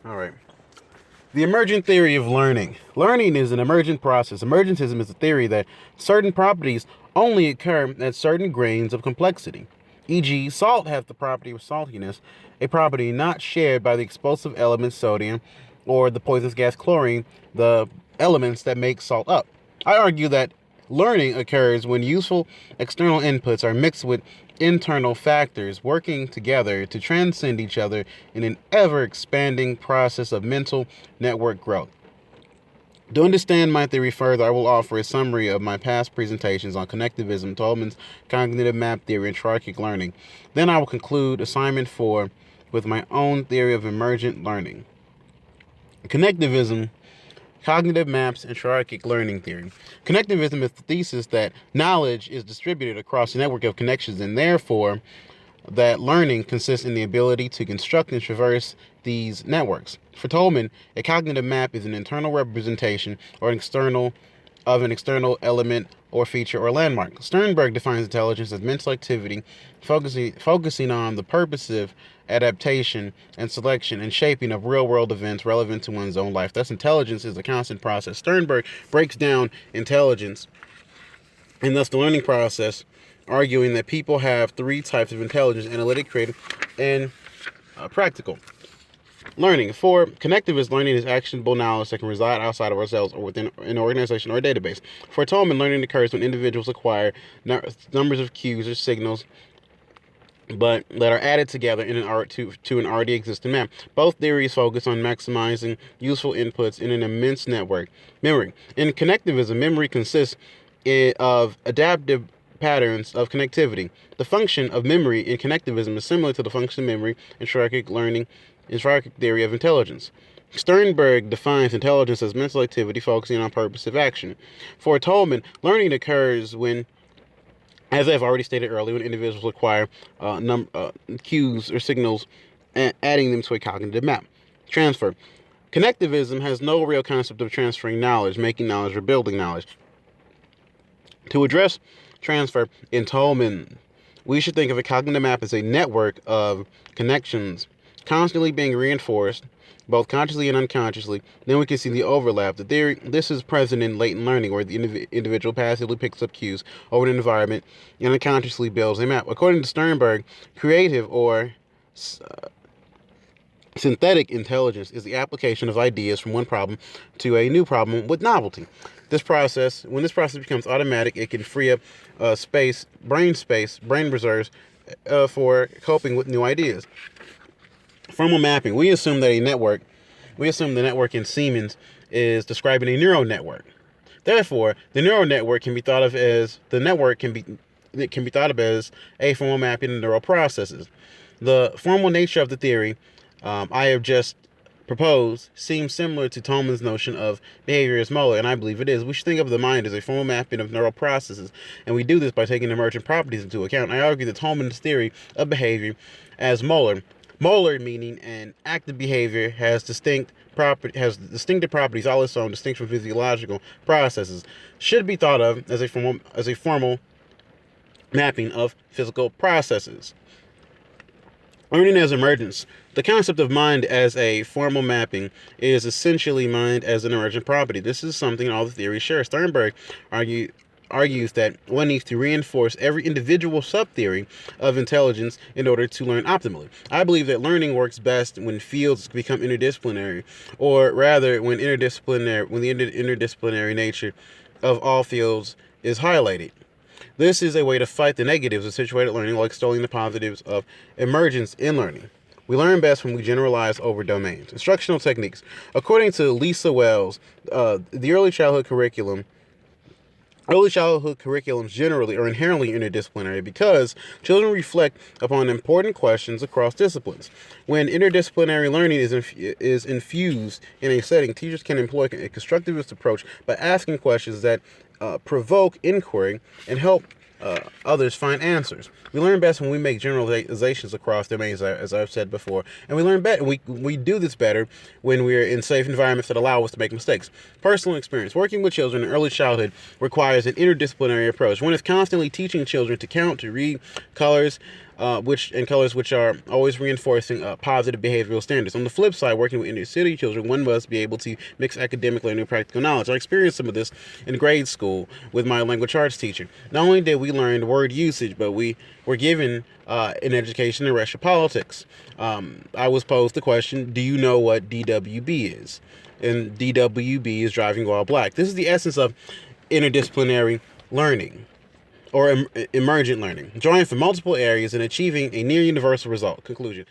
All right. The emergent theory of learning. Learning is an emergent process. Emergentism is a theory that certain properties only occur at certain grains of complexity. E.g., salt has the property of saltiness, a property not shared by the explosive element sodium or the poisonous gas chlorine, the elements that make salt up. I argue that learning occurs when useful external inputs are mixed with internal factors working together to transcend each other in an ever expanding process of mental network growth. To understand my theory further, I will offer a summary of my past presentations on connectivism, Tolman's cognitive map theory, and triarchic learning. Then I will conclude assignment 4 with my own theory of emergent learning. Connectivism, cognitive maps, and triarchic learning theory. Connectivism is the thesis that knowledge is distributed across a network of connections, and therefore that learning consists in the ability to construct and traverse these networks. For Tolman, a cognitive map is an internal representation or an external element or feature or landmark. Sternberg defines intelligence as mental activity focusing on the purposive adaptation and selection and shaping of real-world events relevant to one's own life. Thus, intelligence is a constant process. Sternberg breaks down intelligence and thus the learning process, arguing that people have three types of intelligence: analytic, creative, and practical. Learning. For connectivist, learning is actionable knowledge that can reside outside of ourselves or within an organization or a database. For Tolman, learning occurs when individuals acquire numbers of cues or signals but that are added together in to an already existing map. Both theories focus on maximizing useful inputs in an immense network. Memory. In connectivism, memory consists of adaptive patterns of connectivity. The function of memory in connectivism is similar to the function of memory in triarchic learning, in triarchic theory of intelligence. Sternberg defines intelligence as mental activity focusing on purposive action. For Tolman, learning occurs when, as I've already stated earlier, when individuals acquire cues or signals and adding them to a cognitive map. Transfer. Connectivism has no real concept of transferring knowledge, making knowledge, or building knowledge. To address transfer in Tolman, we should think of a cognitive map as a network of connections constantly being reinforced, both consciously and unconsciously. Then we can see the overlap. This is present in latent learning, where the individual passively picks up cues over an environment and unconsciously builds a map. According to Sternberg, creative or synthetic intelligence is the application of ideas from one problem to a new problem with novelty. When this process becomes automatic, it can free up brain reserves for coping with new ideas. Formal mapping. We assume the network in Siemens is describing a neural network. Therefore, the neural network can be thought of as a formal mapping of neural processes. The formal nature of the theory I have just proposed seems similar to Tolman's notion of behavior as molar, and I believe it is. We should think of the mind as a formal mapping of neural processes, and we do this by taking emergent properties into account. I argue that Tolman's theory of behavior as molar. Molar meaning an active behavior has distinctive properties all its own, distinct from physiological processes, should be thought of as a formal mapping of physical processes. Learning as emergence. The concept of mind as a formal mapping is essentially mind as an emergent property. This is something all the theories share. Sternberg argues that one needs to reinforce every individual sub-theory of intelligence in order to learn optimally. I believe that learning works best when fields become interdisciplinary, or rather when the interdisciplinary nature of all fields is highlighted. This is a way to fight the negatives of situated learning while extolling the positives of emergence in learning. We learn best when we generalize over domains. Instructional techniques. According to Lisa Wells, the early childhood curriculums generally are inherently interdisciplinary because children reflect upon important questions across disciplines. When interdisciplinary learning is infused in a setting, teachers can employ a constructivist approach by asking questions that provoke inquiry and help others find answers. We learn best when we make generalizations across domains, as I've said before, and we learn better. We do this better when we're in safe environments that allow us to make mistakes. Personal experience. Working with children in early childhood requires an interdisciplinary approach. One is constantly teaching children to count, to read colors, and colors which are always reinforcing positive behavioral standards. On the flip side, working with inner city children, one must be able to mix academic learning and practical knowledge. I experienced some of this in grade school with my language arts teacher. Not only did we learn word usage, but we were given an education in racial politics. I was posed the question, do you know what DWB is? And DWB is driving while black. This is the essence of interdisciplinary learning, or emergent learning, drawing from multiple areas and achieving a near universal result. Conclusion.